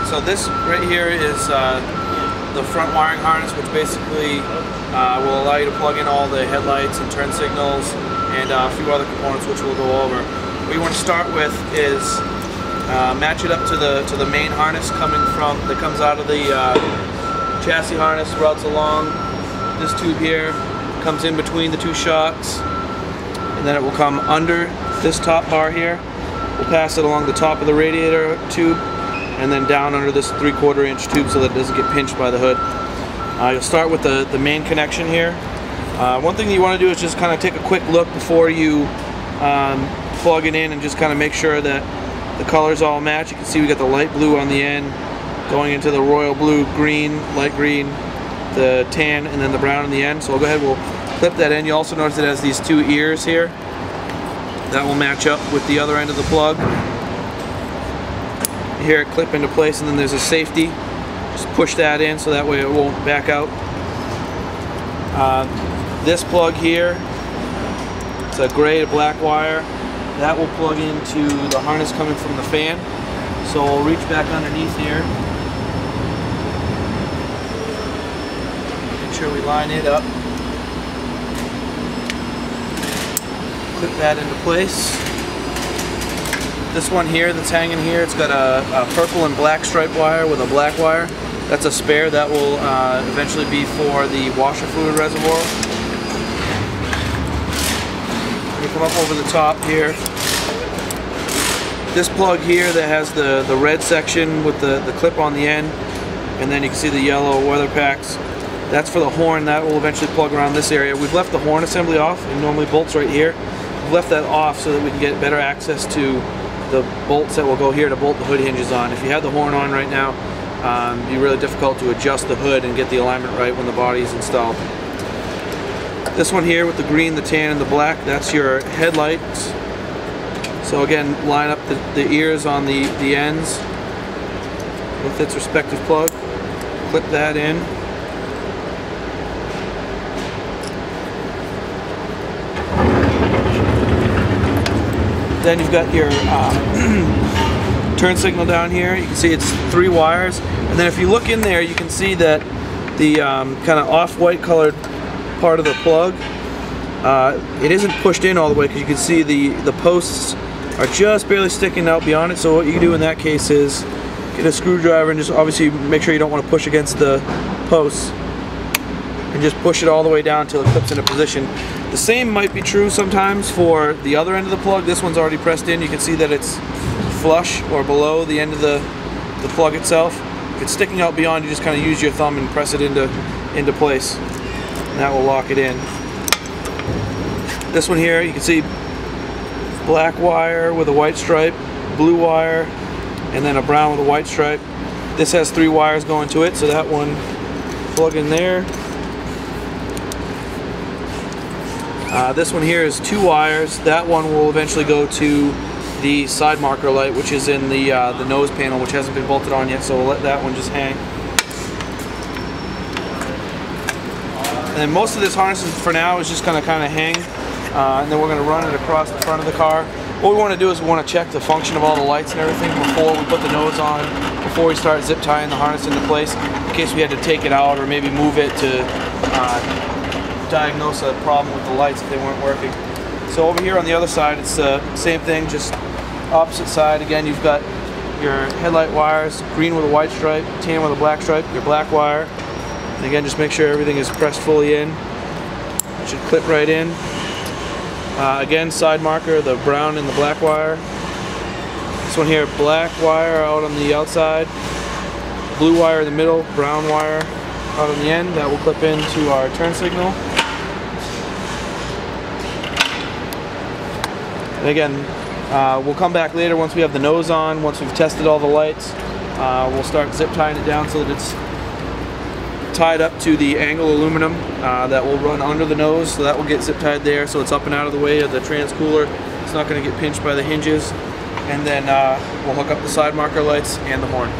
So this right here is the front wiring harness, which basically will allow you to plug in all the headlights and turn signals and a few other components which we'll go over. What you want to start with is match it up to the main harness that comes out of the chassis harness, routes along this tube here, comes in between the two shocks, and then it will come under this top bar here. We'll pass it along the top of the radiator tube and then down under this 3/4 inch tube so that it doesn't get pinched by the hood. You'll start with the main connection here. One thing that you want to do is just kind of take a quick look before you plug it in and just kind of make sure that the colors all match. You can see we got the light blue on the end going into the royal blue, green, light green, the tan, and then the brown in the end. So we'll go ahead, we'll clip that in. You also notice it has these two ears here that will match up with the other end of the plug. Here it clip into place, and then there's a safety. Just push that in so that way it won't back out. This plug here, it's a gray to black wire. That will plug into the harness coming from the fan. So we'll reach back underneath here. Make sure we line it up. Clip that into place. This one here that's hanging here, it's got a purple and black stripe wire with a black wire. That's a spare that will eventually be for the washer fluid reservoir. We come up over the top here. This plug here that has the red section with the clip on the end, and then you can see the yellow weather packs. That's for the horn. That will eventually plug around this area. We've left the horn assembly off. It normally bolts right here. We've left that off so that we can get better access to the bolts that will go here to bolt the hood hinges on. If you have the horn on right now, it'd be really difficult to adjust the hood and get the alignment right when the body is installed. This one here with the green, the tan, and the black, that's your headlights. So again, line up the ears on the ends with its respective plug. Clip that in. Then you've got your turn signal down here. You can see it's 3 wires. And then if you look in there, you can see that the kind of off-white colored part of the plug, it isn't pushed in all the way, because you can see the posts are just barely sticking out beyond it. So what you can do in that case is get a screwdriver and just obviously make sure you don't want to push against the posts, and just push it all the way down until it clips into position. The same might be true sometimes for the other end of the plug. This one's already pressed in. You can see that it's flush or below the end of the plug itself. If it's sticking out beyond, you just kind of use your thumb and press it into place, and that will lock it in. This one here, you can see black wire with a white stripe, blue wire, and then a brown with a white stripe. This has 3 wires going to it, so that one plug in there. This one here is 2 wires. That one will eventually go to the side marker light, which is in the nose panel, which hasn't been bolted on yet, so we'll let that one just hang. And then most of this harness for now is just going to kind of hang, and then we're going to run it across the front of the car. What we want to do is we want to check the function of all the lights and everything before we put the nose on, before we start zip tying the harness into place, in case we had to take it out or maybe move it to diagnose a problem with the lights if they weren't working. So over here on the other side, it's the same thing, just opposite side. Again, you've got your headlight wires, green with a white stripe, tan with a black stripe, your black wire. And again, just make sure everything is pressed fully in. It should clip right in. Again, side marker, the brown and the black wire. This one here, black wire out on the outside, blue wire in the middle, brown wire out on the end. That will clip into our turn signal. And again, we'll come back later once we have the nose on, once we've tested all the lights. We'll start zip tying it down so that it's tied up to the angle aluminum that will run under the nose, so that will get zip tied there so it's up and out of the way of the trans cooler. It's not going to get pinched by the hinges. And then we'll hook up the side marker lights and the horn.